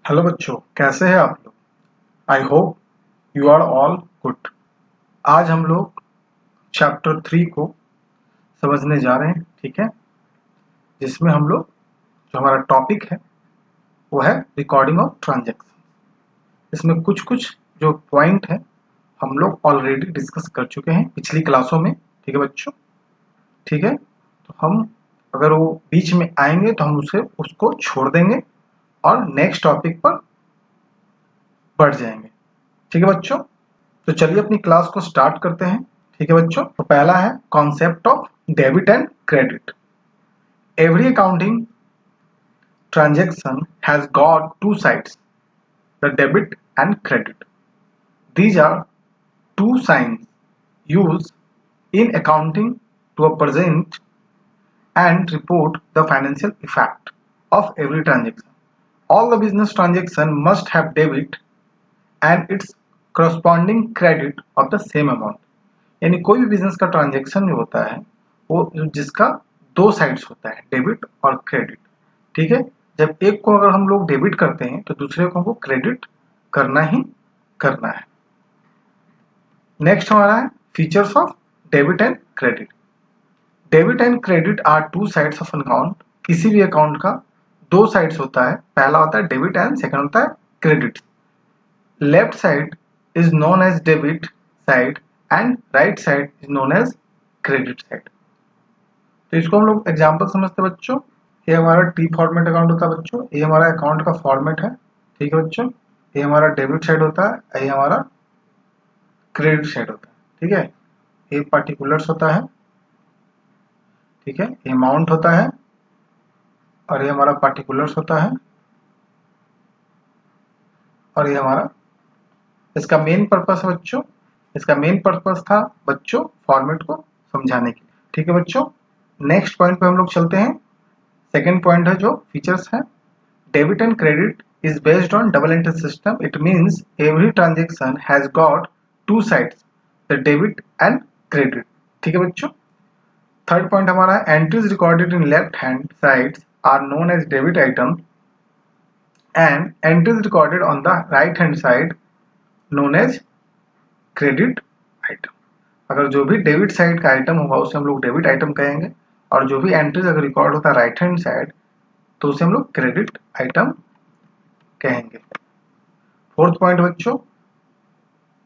Hello बच्चों, कैसे हैं आप लोग। I hope you are all good. आज हम लोग चैप्टर 3 को समझने जा रहे हैं, ठीक है, जिसमें हम लोग जो हमारा टॉपिक है वो है रिकॉर्डिंग ऑफ ट्रांजैक्शन। इसमें कुछ कुछ जो पॉइंट है हम लोग ऑलरेडी डिस्कस कर चुके हैं पिछली क्लासों में, ठीक है बच्चों। ठीक है, तो हम अगर वो बीच में आएंगे तो हम उसको छोड़ देंगे और नेक्स्ट टॉपिक पर बढ़ जाएंगे, ठीक है बच्चों। तो चलिए अपनी क्लास को स्टार्ट करते हैं, ठीक है बच्चों। तो पहला है concept of debit and credit. Every accounting transaction has got two sides, the debit and credit. These are two signs used in accounting to present and report the financial effect of every transaction. All the business transaction must have debit and its corresponding credit of the same amount. यानी कोई भी business का transaction जो होता है वो जिसका दो साइड्स होता है, डेबिट और क्रेडिट, ठीक है। जब एक को अगर हम लोग डेबिट करते हैं तो दूसरे को हमको क्रेडिट करना ही करना है। नेक्स्ट हमारा है features of debit and credit. Debit and credit are two sides of an account. किसी भी अकाउंट का दो साइड्स होता है, पहला होता है डेबिट एंड सेकंड होता है credit. Left side is known as debit side and right side is known as credit side. तो इसको हम लोग एग्जांपल समझते हैं बच्चों। ये हमारा टी फॉर्मेट अकाउंट होता है बच्चों, ये हमारा अकाउंट का फॉर्मेट है, ठीक है बच्चों। ये हमारा डेबिट साइड होता है, ये हमारा क्रेडिट साइड होता है, ठीक है। ये पार्टिकुलर्स होता है, ठीक है, ये अमाउंट होता है और ये हमारा पार्टिकुलर्स होता है और ये हमारा इसका मेन पर्पस है बच्चों। इसका मेन पर्पस था बच्चों फॉर्मेट को समझाने के लिए, ठीक है बच्चों। नेक्स्ट पॉइंट पे हम लोग चलते हैं। सेकेंड पॉइंट है जो फीचर्स है। Debit and credit is based on double entry system. It means every transaction has got two sides, the debit and credit, ठीक है बच्चों। थर्ड पॉइंट हमारा है entries recorded in left hand sides are known as debit item and entries recorded on the right hand side known as credit item. अगर जो भी debit side का item होगा उसे हम लोग डेबिट आइटम कहेंगे और जो भी एंट्रीज अगर रिकॉर्ड होता है राइट हैंड साइड तो उसे हम लोग क्रेडिट आइटम कहेंगे। फोर्थ पॉइंट बच्चों,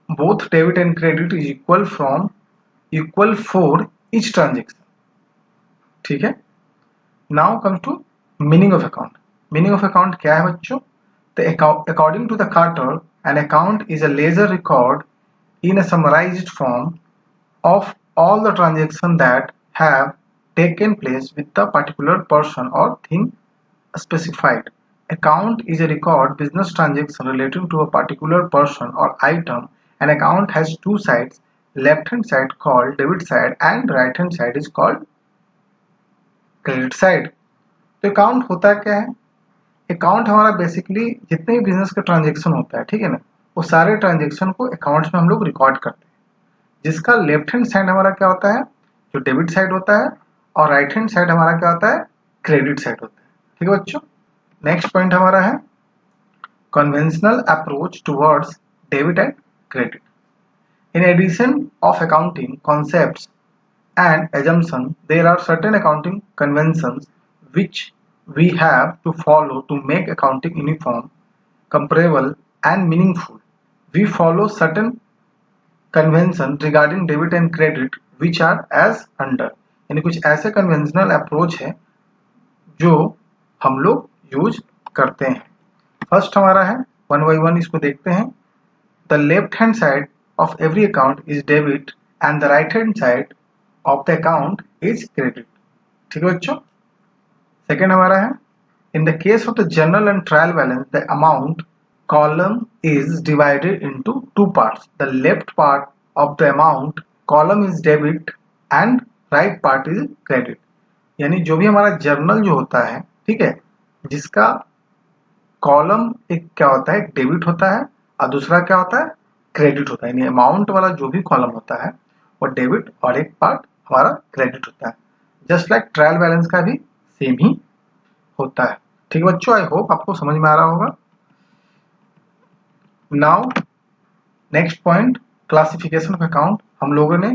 both debit and credit is equal for each transaction, ठीक है। Now come to meaning of account. Meaning of account क्या है बच्चों। According to the Carter an account is a ledger record in a summarised form of all the transactions that have taken place with the particular person or thing specified. Account is a record business transaction relating to a particular person or item. An account has two sides, left hand side called debit side and right hand side is called credit side. तो account होता क्या है। Account हमारा basically जितने भी business का transaction होता है, ठीक है ना, वो सारे ट्रांजेक्शन को अकाउंट्स में हम लोग रिकॉर्ड करते हैं। जिसका लेफ्ट हैंड साइड हमारा क्या होता है, जो डेबिट साइड होता है, और राइट हैंड साइड हमारा क्या होता है, क्रेडिट साइड होता है, ठीक है बच्चों। नेक्स्ट पॉइंट हमारा है conventional approach towards debit and credit. In addition of accounting concepts and assumptions, there are certain accounting conventions which we have to follow to make accounting uniform, comparable, and meaningful. We follow certain convention regarding debit and credit which are as under. यानी कुछ ऐसे conventional approach है जो हम लोग use करते हैं। First हमारा है वन बाई वन, इसको देखते हैं। The left hand side of every account is debit and the right hand side of the account is credit, ठीक है बच्चों। सेकेंड हमारा है in the case of the journal and trial balance the amount column is divided into two parts. The left part of the amount column is debit and right part is credit. यानी जो भी हमारा journal जो होता है, ठीक है, जिसका कॉलम एक क्या होता है, डेबिट होता है और दूसरा क्या होता है, क्रेडिट होता है। यानी अमाउंट वाला जो भी कॉलम होता है वो डेबिट और एक पार्ट हमारा क्रेडिट होता है। जस्ट लाइक ट्रायल बैलेंस का भी सेम ही होता है, ठीक है बच्चों। आई होप आपको समझ में आ रहा होगा। Now next point, classification of account. हम लोगों ने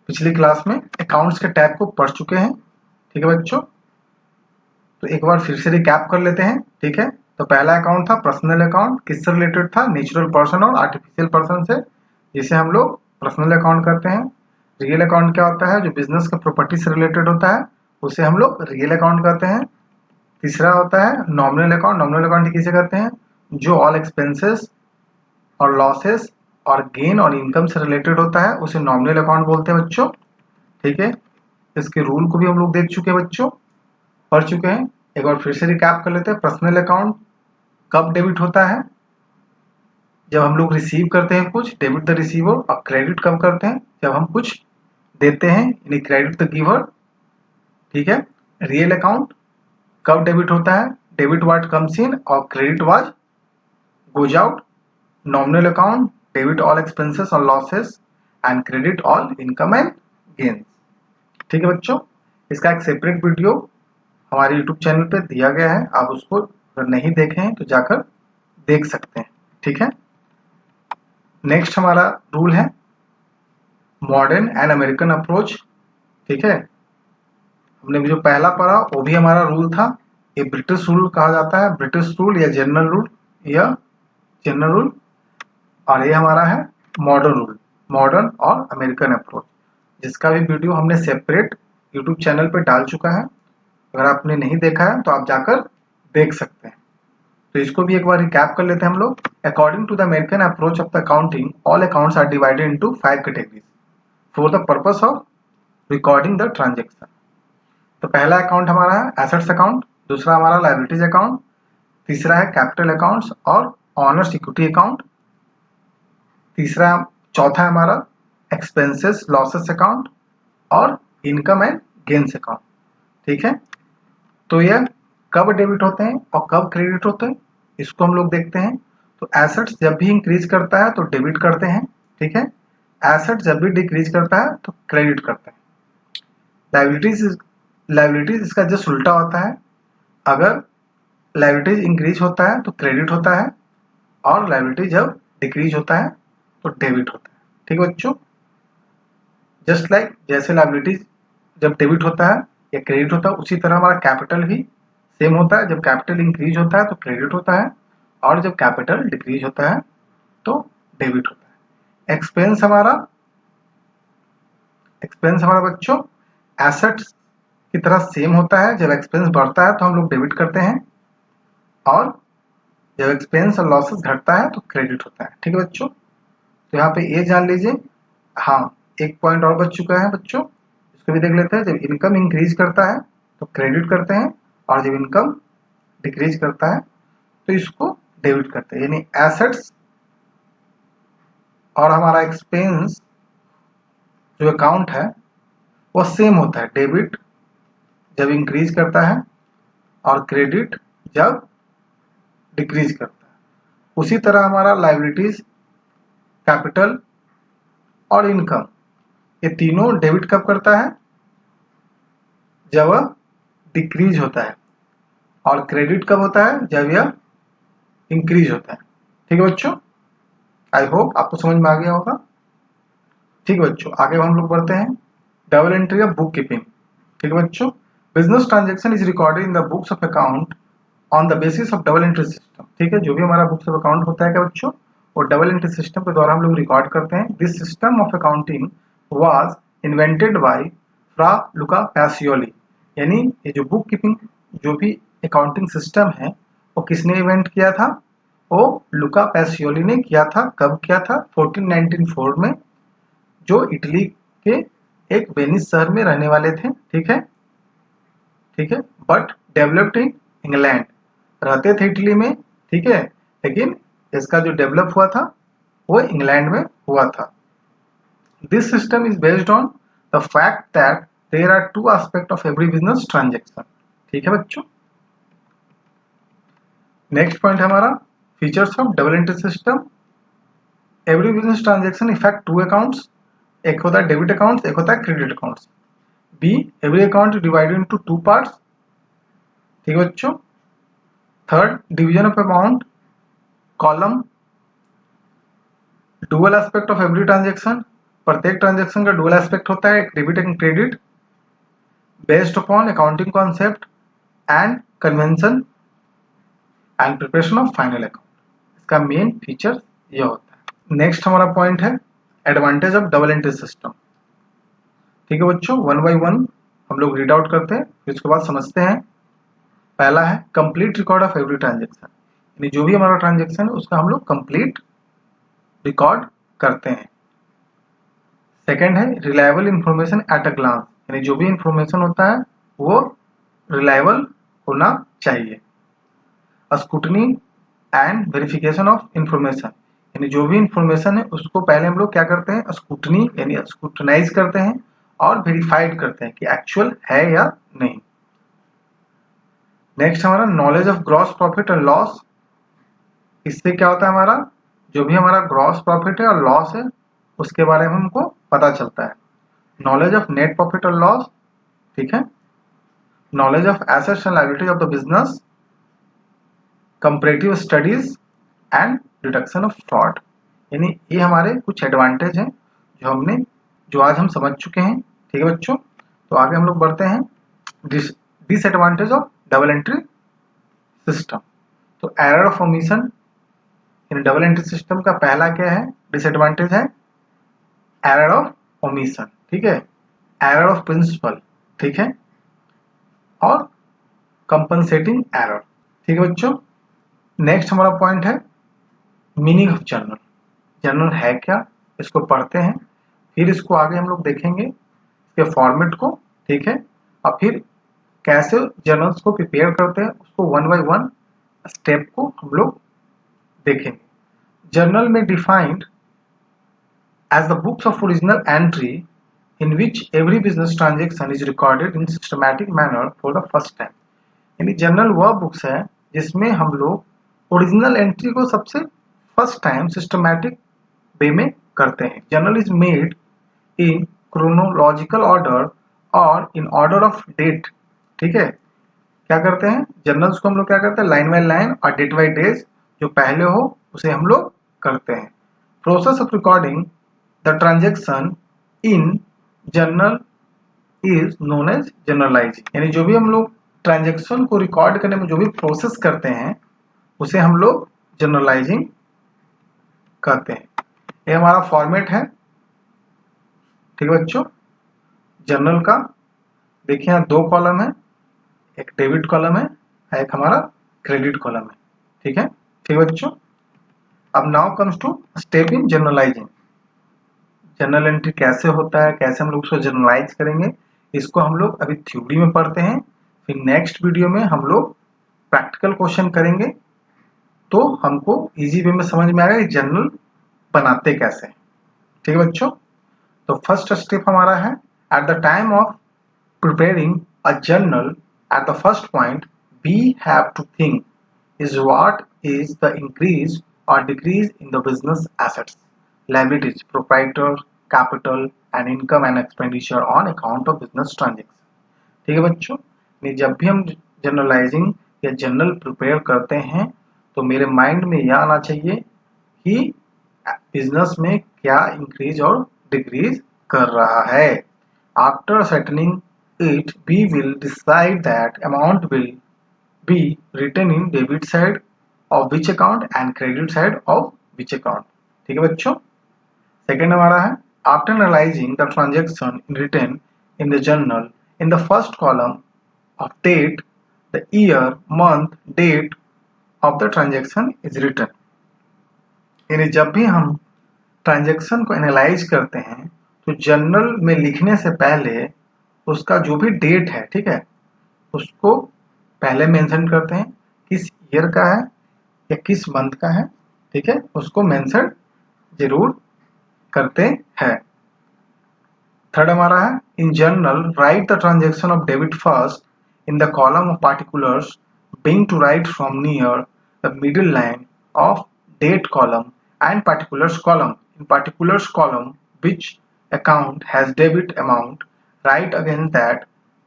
पिछली क्लास में अकाउंट्स के टाइप को पढ़ चुके हैं, ठीक है बच्चों। तो एक बार फिर से रिकैप कर लेते हैं, ठीक है। तो पहला अकाउंट था पर्सनल अकाउंट, किससे रिलेटेड था? नेचुरल पर्सन और आर्टिफिशियल पर्सन से, जिसे हम लोग पर्सनल अकाउंट करते हैं। रियल अकाउंट क्या होता है? जो बिजनेस के प्रॉपर्टी से रिलेटेड होता है, उसे हम लोग रियल अकाउंट करते हैं। तीसरा होता है नॉमिनल अकाउंट। नॉमिनल अकाउंट किसे करते हैं? जो ऑल एक्सपेंसेस और लॉसेस और गेन और इनकम से रिलेटेड होता है, उसे नॉमिनल अकाउंट बोलते हैं बच्चों, ठीक है। इसके रूल को भी हम लोग देख चुके हैं बच्चों, पढ़ चुके हैं। एक बार फिर से रिकैप कर लेते हैं। पर्सनल अकाउंट कब डेबिट होता है? जब हम लोग रिसीव करते हैं कुछ, डेबिट द रिसीवर। और क्रेडिट कब करते हैं? जब हम कुछ देते हैं, यानी क्रेडिट द गिवर, ठीक है। रियल अकाउंट कब डेबिट होता है? डेबिट व्हाट कम्स इन और credit what goes out. Nominal account debit all expenses और losses and credit all income and gains, ठीक है बच्चों। इसका एक सेपरेट वीडियो हमारे यूट्यूब चैनल पे दिया गया है, आप उसको अगर नहीं देखे हैं तो जाकर देख सकते हैं, ठीक है। नेक्स्ट हमारा रूल है मॉडर्न एंड अमेरिकन अप्रोच, ठीक है। हमने जो पहला पढ़ा वो भी हमारा रूल था। ये ब्रिटिश रूल कहा जाता है, ब्रिटिश रूल या जनरल रूल, या जनरल रूल। और ये हमारा है मॉडर्न रूल, मॉडर्न और अमेरिकन अप्रोच, जिसका भी वीडियो हमने सेपरेट यूट्यूब चैनल पे डाल चुका है। अगर आपने नहीं देखा है तो आप जाकर देख सकते हैं। तो इसको भी एक बार रिकैप कर लेते हैं हम लोग। According to the American approach of the accounting, all accounts are divided into 5 categories for the purpose of recording the transaction. तो पहला अकाउंट हमारा है एसेट्स अकाउंट, दूसरा हमारा लायबिलिटीज अकाउंट, तीसरा है कैपिटल अकाउंट्स और ऑनर्स इक्विटी अकाउंट, तीसरा चौथा है हमारा एक्सपेंसेस लॉसेस अकाउंट और इनकम एंड गेन्स अकाउंट, ठीक है। तो यह कब डेबिट होते हैं और कब क्रेडिट होते हैं, इसको हम लोग देखते हैं। तो एसेट्स जब भी इंक्रीज करता है तो डेबिट करते हैं, ठीक है। एसेट जब भी डिक्रीज करता है तो क्रेडिट करते हैं। लायबिलिटीज इसका जस्ट उल्टा होता है। अगर लायबिलिटीज इंक्रीज होता है तो क्रेडिट होता है, और लायबिलिटी जब डिक्रीज होता है तो डेबिट होता है, ठीक है बच्चों। जस्ट लाइक जैसे लायबिलिटीज जब डेबिट होता है या क्रेडिट होता है, उसी तरह हमारा कैपिटल भी सेम होता है। जब कैपिटल इंक्रीज होता है तो क्रेडिट होता है, और जब कैपिटल डिक्रीज होता है तो डेबिट होता है। एक्सपेंस हमारा बच्चों एसेट्स की तरह सेम होता है। जब एक्सपेंस बढ़ता है तो हम लोग डेबिट करते हैं, और जब एक्सपेंस और लॉसेस घटता है तो क्रेडिट होता है, ठीक है बच्चों। तो यहाँ पे ये जान लीजिए। हाँ, एक पॉइंट और बच चुका है बच्चों, इसको भी देख लेते हैं। जब इनकम इंक्रीज करता है तो क्रेडिट करते हैं, और जब इनकम डिक्रीज करता है तो इसको डेबिट करते हैं। यानी एसेट्स और हमारा एक्सपेंस जो अकाउंट है वो सेम होता है। डेबिट जब इंक्रीज करता है और क्रेडिट जब डिक्रीज करता है। उसी तरह हमारा लायबिलिटीज, कैपिटल और इनकम, ये तीनों डेबिट कब करता है? जब वह डिक्रीज होता है। और क्रेडिट कब होता है? जब यह इंक्रीज होता है, ठीक है बच्चों। आई होप आपको समझ में आ गया होगा, ठीक है बच्चों। आगे हम लोग बढ़ते हैं double entry of book keeping, ठीक है बच्चों। Business transaction is recorded in the books of account on the basis of double entry system, ठीक है। जो भी हमारा बुक्स ऑफ अकाउंट होता है क्या बच्चों, वो डबल एंट्री सिस्टम के द्वारा हम लोग रिकॉर्ड करते हैं। This system of accounting was invented by Fra Luca Pacioli. यानी ये जो बुक कीपिंग, जो भी अकाउंटिंग सिस्टम है, वो किसने इन्वेंट किया था? वो लुका पैसियोली ने किया था। कब किया था? 1494 में, जो इटली के एक वेनिस शहर में रहने वाले थे, ठीक है, ठीक है। बट डेवलप्ड इन इंग्लैंड, रहते थे इटली में, ठीक है, लेकिन इसका जो डेवलप हुआ था वो इंग्लैंड में हुआ था। This system is based on the fact that there are two aspect of every business transaction, ठीक है बच्चों। नेक्स्ट पॉइंट हमारा features of double entry system. Every business transaction effect two accounts, एक होता है डेबिट अकाउंट्स, एक होता है credit accounts. B, every account divided into two parts, ठीक है बच्चों। Third, division of amount, column dual aspect of every transaction, प्रत्येक ट्रांजेक्शन का डुअल एस्पेक्ट होता है, debit and credit, based upon accounting concept and convention and preparation of final account. इसका main feature यह होता है। नेक्स्ट हमारा पॉइंट है advantage of double entry system. ठीक है बच्चों, वन बाय वन हम लोग रीड आउट करते हैं, फिर उसके बाद समझते हैं। पहला है complete record of every transaction, यानी जो भी हमारा ट्रांजेक्शन है उसका हम लोग कंप्लीट रिकॉर्ड करते हैं। सेकेंड है reliable information at a glance, यानी जो भी इंफॉर्मेशन होता है वो रिलायबल होना चाहिए। Scrutiny and verification of information, यानी जो भी इंफॉर्मेशन है उसको पहले हम लोग क्या करते हैं, स्क्रूटनी यानी स्क्रूटनाइज करते हैं और वेरीफाइड करते हैं कि एक्चुअल है या नहीं। नेक्स्ट हमारा knowledge of gross profit and loss. इससे क्या होता है, हमारा जो भी हमारा ग्रॉस प्रॉफिट है और लॉस है उसके बारे में हमको पता चलता है। नॉलेज ऑफ नेट प्रॉफिट और लॉस, ठीक है। Knowledge of assets and liabilities of the business, comparative studies and detection of fraud, यानी ये हमारे कुछ एडवांटेज हैं जो आज हम समझ चुके हैं। ठीक है बच्चों, तो आगे हम लोग बढ़ते हैं disadvantage of double entry system. तो एरर ऑफ ओमिशन, यानी डबल एंट्री सिस्टम का पहला क्या है डिसएडवांटेज है एरर ऑफ ओमिशन, ठीक है, एरर ऑफ प्रिंसिपल, ठीक है, और कंपनसेटिंग एरर। ठीक है बच्चों, नेक्स्ट हमारा पॉइंट है मीनिंग ऑफ जर्नल। जर्नल है क्या, इसको पढ़ते हैं, फिर इसको आगे हम लोग देखेंगे इसके फॉर्मेट को, ठीक है, और फिर कैसे जर्नल्स को प्रिपेयर करते हैं उसको वन बाय वन स्टेप को हम लोग देखेंगे। जर्नल में defined as the books of original entry in which every business transaction is recorded in systematic manner for the first time, यानी जर्नल वह बुक्स है जिसमें हम लोग ओरिजिनल एंट्री को सबसे फर्स्ट टाइम सिस्टमैटिक वे में करते हैं। Journal is made in chronological order और इन ऑर्डर ऑफ डेट, ठीक है। क्या करते हैं जर्नल्स को हम लोग क्या करते हैं लाइन बाय लाइन और डेट बाय डेज जो पहले हो उसे हम लोग करते हैं। Process of recording the transaction in journal is known as journalising, यानी जो भी हम लोग ट्रांजेक्शन को रिकॉर्ड करने में जो भी प्रोसेस करते हैं उसे हम लोग जर्नलाइजिंग कहते हैं। ये हमारा फॉर्मेट है, ठीक है बच्चों। जर्नल का देखिए यहाँ दो कॉलम है, एक डेबिट कॉलम है, एक हमारा क्रेडिट कॉलम है, ठीक है। ठीक है बच्चों, अब now comes to step in journalising. Journal entry कैसे होता है, कैसे हम लोग उसको जर्नलाइज करेंगे, इसको हम लोग अभी थ्योरी में पढ़ते हैं, फिर नेक्स्ट वीडियो में हम लोग प्रैक्टिकल क्वेश्चन करेंगे तो हमको इजी वे में समझ में आएगा कि जर्नल बनाते कैसे हैं। ठीक है बच्चों, तो फर्स्ट स्टेप हमारा है at the time of preparing a journal at the first point we have to think is what is the increase or decrease in the business assets, liabilities, proprietor, capital and income and expenditure on account of business transaction। ठीक है बच्चों, नहीं जब भी हम generalising या general prepare करते हैं तो मेरे माइंड में यह आना चाहिए कि बिजनेस में क्या इंक्रीज और डिक्रीज कर रहा है। After settling it we will decide that amount will be written in debit side of which account and credit side of which account। ठीक है बच्चों, सेकेंड हमारा है after analyzing the transaction written in the journal in the first column of date the year month date of the transaction is written, यानी जब भी हम transaction को एनालाइज करते हैं तो जर्नल में लिखने से पहले उसका जो भी डेट है, ठीक है, उसको पहले मेंशन करते हैं, किस ईयर का है या किस मंथ का है, ठीक है, उसको मेंशन जरूर करते हैं। थर्ड हमारा है in journal write the transaction of debit first in the column of particulars being to write from near the middle line of date column and particulars column. In particulars column which account has debit amount write against that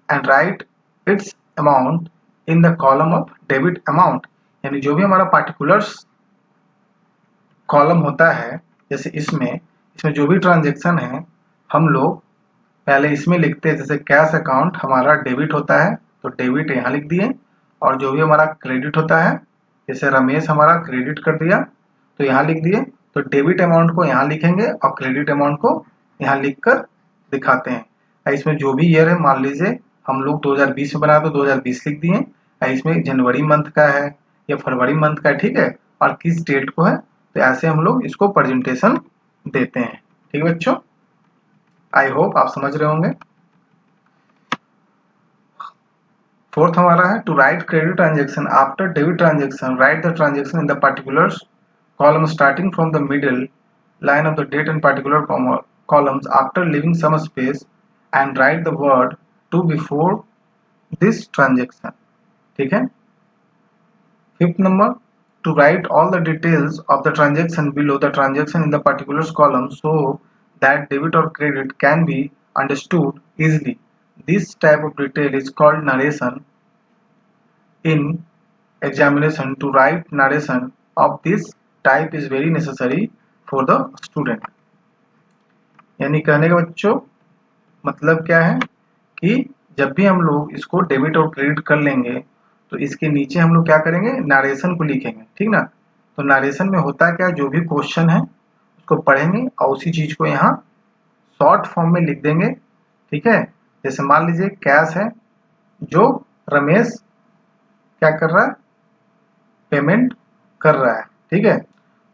and write its amount in the column of debit amount, यानी जो भी हमारा particulars column होता है जैसे इसमें जो भी ट्रांजेक्शन है हम लोग पहले इसमें लिखते हैं। जैसे कैश अकाउंट हमारा डेबिट होता है तो डेबिट यहाँ लिख दिए, और जो भी हमारा क्रेडिट होता है, जैसे रमेश हमारा क्रेडिट कर दिया तो यहाँ लिख दिए, तो डेबिट अमाउंट को यहाँ लिखेंगे और क्रेडिट अमाउंट को यहाँ लिख कर दिखाते हैं। इसमें जो भी ईयर है, मान लीजिए हम लोग 2020 में बनाए तो 2020 लिख दिए, इसमें जनवरी मंथ का है या फरवरी मंथ का है, ठीक है, और किस डेट को है, तो ऐसे हम लोग इसको प्रेजेंटेशन देते हैं। ठीक है बच्चों, आई होप आप समझ रहे होंगे। फोर्थ हमारा है to write credit transaction after debit transaction, write the transaction in the particulars column starting from the middle line of the date and particular columns after leaving some space and write the word to before this transaction। ठीक है। Fifth number to write all the details of the transaction below the transaction in the particulars column so that debit or credit can be understood easily। This type of detail is called narration in examination। To write narration of this type is very necessary for the student। यानी कहने का बच्चों मतलब क्या है कि जब भी हम लोग इसको डेबिट और क्रेडिट कर लेंगे तो इसके नीचे हम लोग क्या करेंगे, नारेशन को लिखेंगे, ठीक ना। तो नारेशन में होता है क्या, जो भी क्वेश्चन है उसको पढ़ेंगे और उसी चीज को यहाँ शॉर्ट फॉर्म में लिख देंगे। ठीक है, जैसे मान लीजिए कैश है जो रमेश क्या कर रहा है, पेमेंट कर रहा है, ठीक है।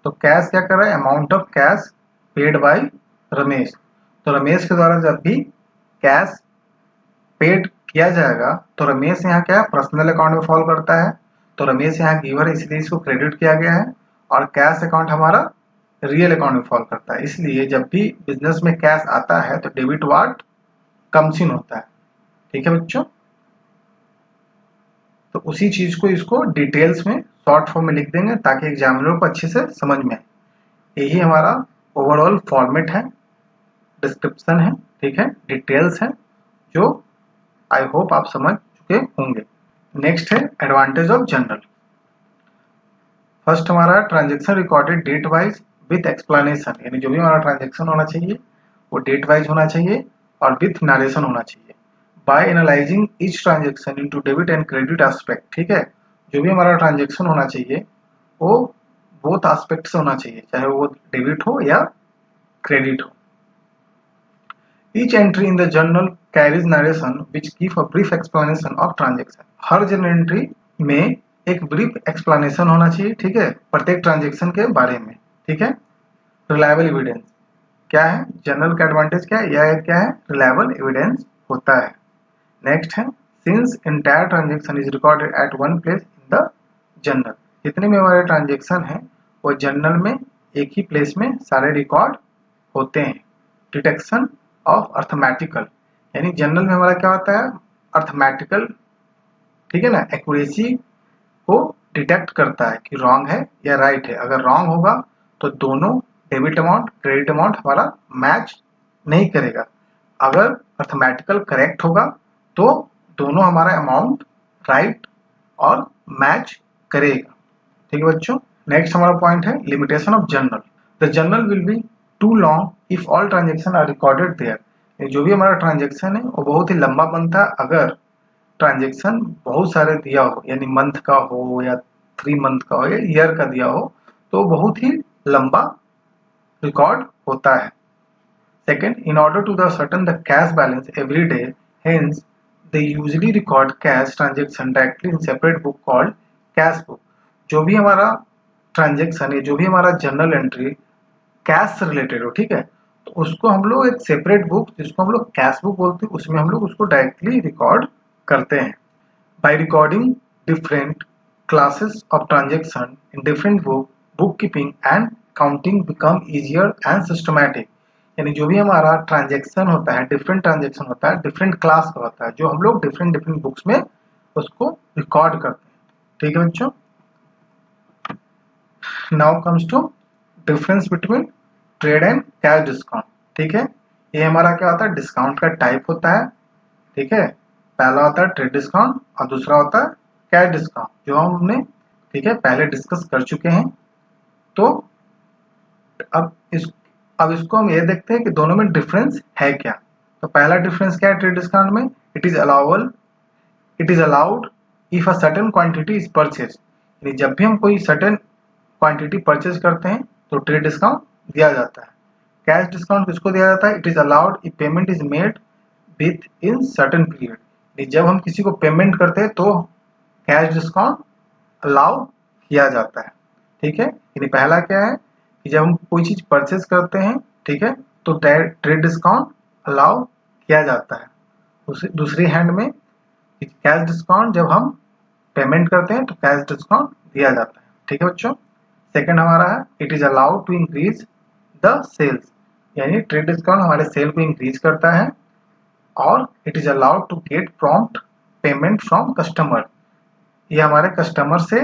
तो कैश क्या कर रहा है, amount of cash paid by Ramesh. तो रमेश के द्वारा जब भी कैश पेड किया जाएगा तो रमेश यहाँ क्या पर्सनल अकाउंट में फॉलो करता है, तो रमेश यहाँ गिवर है इसलिए इसको क्रेडिट किया गया है, और कैश अकाउंट हमारा रियल अकाउंट में फॉलो करता है, इसलिए जब भी बिजनेस में कैश आता है तो डेबिट वार्ड कम्स इन होता है। ठीक है बच्चों, तो उसी चीज को इसको डिटेल्स में शॉर्ट फॉर्म में लिख देंगे ताकि एग्जामिनर को अच्छे से समझ में आए। यही हमारा ओवरऑल फॉर्मेट है, डिस्क्रिप्शन है, ठीक है, डिटेल्स है, जो आई होप आप समझ चुके होंगे। नेक्स्ट है एडवांटेज ऑफ जर्नल। फर्स्ट हमारा transaction recorded date wise with explanation, यानी जो भी हमारा ट्रांजेक्शन होना चाहिए वो डेट वाइज होना चाहिए और विथ नरेशन होना चाहिए। By analysing each transaction into debit and credit aspect, ठीक है, जो भी हमारा ट्रांजेक्शन होना चाहिए वो बोथ एस्पेक्ट से होना चाहिए, चाहे वो डेबिट हो या क्रेडिट हो। Each entry in the journal carries narration which give a brief explanation of transaction। Her journal entry में एक ब्रीफ एक्सप्लेनेशन होना चाहिए, ठीक है, प्रत्येक ट्रांजेक्शन के बारे में। ठीक है, रिलायबल एविडेंस क्या है, जर्नल का एडवांटेज क्या है, यह क्या है, रिलायबल एविडेंस होता है। नेक्स्ट है since entire transaction is recorded at one place in the journal, जितने भी हमारे ट्रांजेक्शन है वो जर्नल में एक ही प्लेस में सारे रिकॉर्ड होते हैं। डिटेक्शन ऑफ अर्थमेटिकल, यानी जर्नल में हमारा क्या होता है, अर्थमेटिकल, ठीक है ना, एक्यूरेसी को डिटेक्ट करता है कि रॉन्ग है या राइट है। अगर रॉन्ग होगा तो दोनों डेबिट अमाउंट क्रेडिट अमाउंट हमारा मैच नहीं करेगा, अगर अर्थमेटिकल करेक्ट होगा तो दोनों हमारा अमाउंट राइट और मैच करेगा। ठीक है बच्चों, नेक्स्ट हमारा पॉइंट है limitation of journal. The journal will be too long if all transaction are recorded there. जो भी हमारा ट्रांजेक्शन है वो बहुत ही लंबा बनता है अगर ट्रांजेक्शन बहुत सारे दिया हो, यानी मंथ का हो या 3 मंथ का हो या ईयर का दिया हो, तो बहुत ही लंबा रिकॉर्ड होता है। Second, in order to the certain the cash balance every day, hence they usually record cash transaction directly in separate book called cash book. जो भी हमारा ट्रांजेक्शन है, जो भी हमारा जर्नल एंट्री कैश से रिलेटेड हो, ठीक है, तो उसको हम लोग एक सेपरेट बुक जिसको हम लोग कैश बुक बोलते हैं उसमें हम लोग उसको डायरेक्टली रिकॉर्ड करते हैं। By recording different classes of transaction in different book, book keeping and counting become easier and systematic. यानी जो भी हमारा ट्रांजेक्शन होता है, डिफरेंट ट्रांजेक्शन होता है, डिफरेंट क्लास का होता है, जो हम लोग डिफरेंट डिफरेंट बुक्स में उसको रिकॉर्ड करते हैं। ठीक है बच्चों, now comes to difference between trade and cash discount. ठीक है, ये हमारा क्या होता है, डिस्काउंट का टाइप होता है। ठीक है, पहला होता है ट्रेड डिस्काउंट और दूसरा होता है कैश डिस्काउंट, जो हमने ठीक है पहले डिस्कस कर चुके हैं। तो अब इसको हम ये देखते हैं कि दोनों में डिफरेंस है क्या। तो पहला डिफरेंस क्या है ट्रेड डिस्काउंट में, it is allowed if a certain quantity is purchase, यानी जब भी हम कोई सर्टेन क्वांटिटी परचेज करते हैं तो ट्रेड डिस्काउंट दिया जाता है। कैश डिस्काउंट किसको दिया जाता है, it is allowed if payment is made with in certain period, जब हम किसी को पेमेंट करते हैं तो कैश डिस्काउंट अलाउ किया जाता है। ठीक है, यानी पहला क्या है कि जब हम कोई चीज परचेज करते हैं, ठीक है, तो ट्रेड डिस्काउंट अलाउ किया जाता है। दूसरी हैंड में कैश डिस्काउंट जब हम पेमेंट करते हैं तो कैश डिस्काउंट दिया जाता है। ठीक है बच्चों। सेकंड हमारा है it is allowed to increase the sales, यानी ट्रेड डिस्काउंट हमारे सेल को इंक्रीज करता है। और it is allowed to get prompt payment from customer, ये हमारे कस्टमर से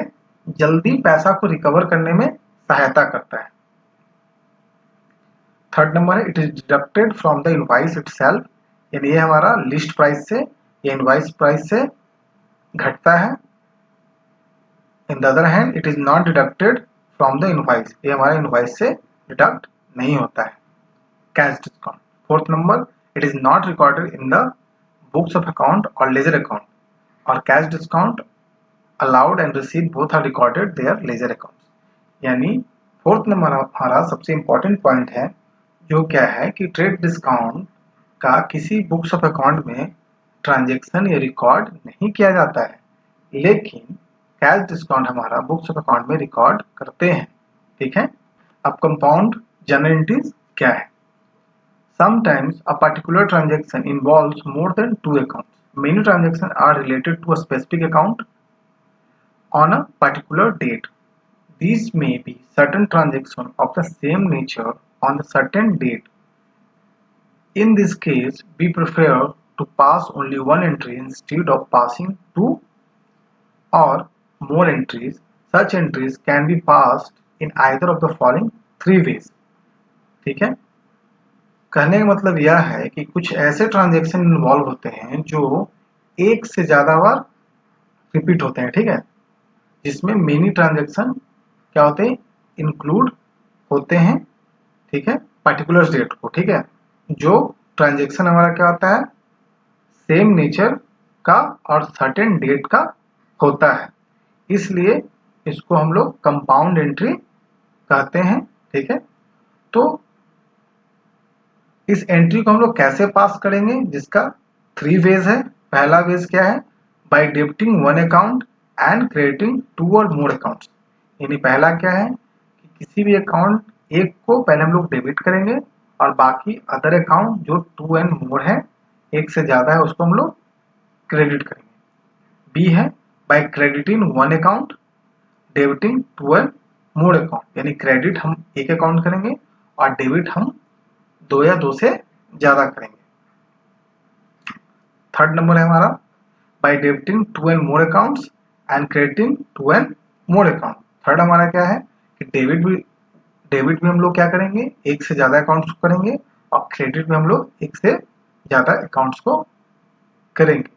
जल्दी पैसा को रिकवर करने में सहायता करता है। थर्ड नंबर है it is deducted from the invoice itself, यानी ये हमारा लिस्ट प्राइस से या इनवॉइस प्राइस से घटता है। In the other hand it is not deducted from the invoice, ये हमारे इनवॉइस से डिडक्ट नहीं होता है। Cash discount. Fourth number it is not recorded in the books of account और लेजर अकाउंट, और cash discount allowed and receive both are recorded there ledger account, यानी fourth number हमारा सबसे इंपॉर्टेंट पॉइंट है जो क्या है कि ट्रेड डिस्काउंट का किसी बुक्स ऑफ अकाउंट में ट्रांजैक्शन या रिकॉर्ड नहीं किया जाता है, लेकिन कैश डिस्काउंट हमारा बुक्स ऑफ अकाउंट में रिकॉर्ड करते हैं। ठीक है। अब कंपाउंड जर्नल एंट्रीज क्या है। Sometimes a particular transaction involves more than two accounts. Many transactions are related to a specific account on a particular date. These may be certain transactions of the same nature on a certain date. In this case, we prefer to pass only one entry instead of passing two or more entries. Such entries can be passed in either of the following three ways. ठीक है। कहने का मतलब यह है कि कुछ ऐसे ट्रांजैक्शन इन्वॉल्व होते हैं जो एक से ज्यादा बार रिपीट होते हैं, ठीक है, जिसमें मेनी ट्रांजैक्शन क्या होते हैं, इंक्लूड होते हैं, ठीक है, पर्टिकुलर डेट को। ठीक है, जो ट्रांजैक्शन हमारा क्या होता है, सेम नेचर का और सर्टेन डेट का होता है, इसलिए इसको हम लोग कंपाउंड एंट्री कहते हैं। ठीक है, तो इस एंट्री को हम लोग कैसे पास करेंगे, जिसका थ्री वेज है। पहला वेज क्या है, by debiting one account and crediting two or more accounts, यानी पहला क्या है कि किसी भी अकाउंट एक को पहले हम लोग डेबिट करेंगे और बाकी अदर अकाउंट जो टू एंड मोर है, एक से ज्यादा है, उसको हम लोग क्रेडिट करेंगे। बी है by crediting one account debiting two and more account, यानी क्रेडिट हम एक अकाउंट करेंगे और डेबिट हम दो या दो से ज्यादा करेंगे। थर्ड नंबर है हमारा by debiting two and more accounts and crediting two and more account. Third हमारा क्या है कि डेबिट भी हम लोग क्या करेंगे, एक से ज्यादा अकाउंट्स को करेंगे, और क्रेडिट भी हम लोग एक से ज्यादा अकाउंट्स को करेंगे।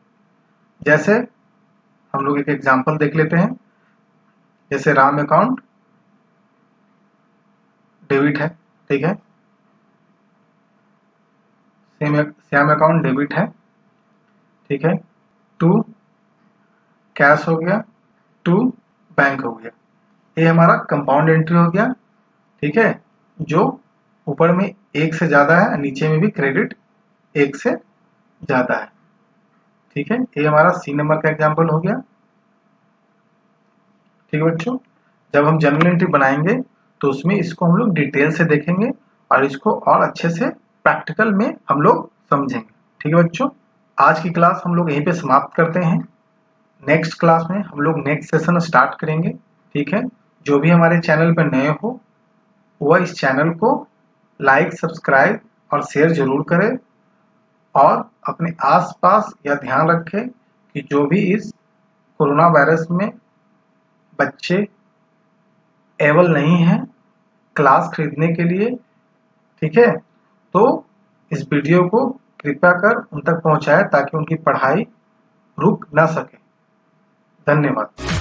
जैसे हम लोग एक एग्जांपल देख लेते हैं, जैसे राम अकाउंट डेबिट है, ठीक है, श्याम अकाउंट डेबिट है, ठीक है, टू कैश हो गया, टू बैंक हो गया, ये हमारा कंपाउंड एंट्री हो गया। ठीक है, जो ऊपर में एक से ज्यादा है, नीचे में भी क्रेडिट एक से ज्यादा है। ठीक है, ये हमारा सी नंबर का एग्जांपल हो गया। ठीक है बच्चों, जब हम जर्नल एंट्री बनाएंगे तो उसमें इसको हम लोग डिटेल से देखेंगे और इसको और अच्छे से प्रैक्टिकल में हम लोग समझेंगे। ठीक है बच्चों, आज की क्लास हम लोग यहीं पे समाप्त करते हैं। नेक्स्ट क्लास में हम लोग नेक्स्ट सेशन स्टार्ट करेंगे। ठीक है, जो भी हमारे चैनल पर नए हो वह इस चैनल को लाइक, सब्सक्राइब और शेयर जरूर करें, और अपने आसपास यह ध्यान रखें कि जो भी इस कोरोना वायरस में बच्चे एबल नहीं हैं क्लास खरीदने के लिए, ठीक है, तो इस वीडियो को कृपया कर उन तक पहुंचाएं ताकि उनकी पढ़ाई रुक ना सके। धन्यवाद।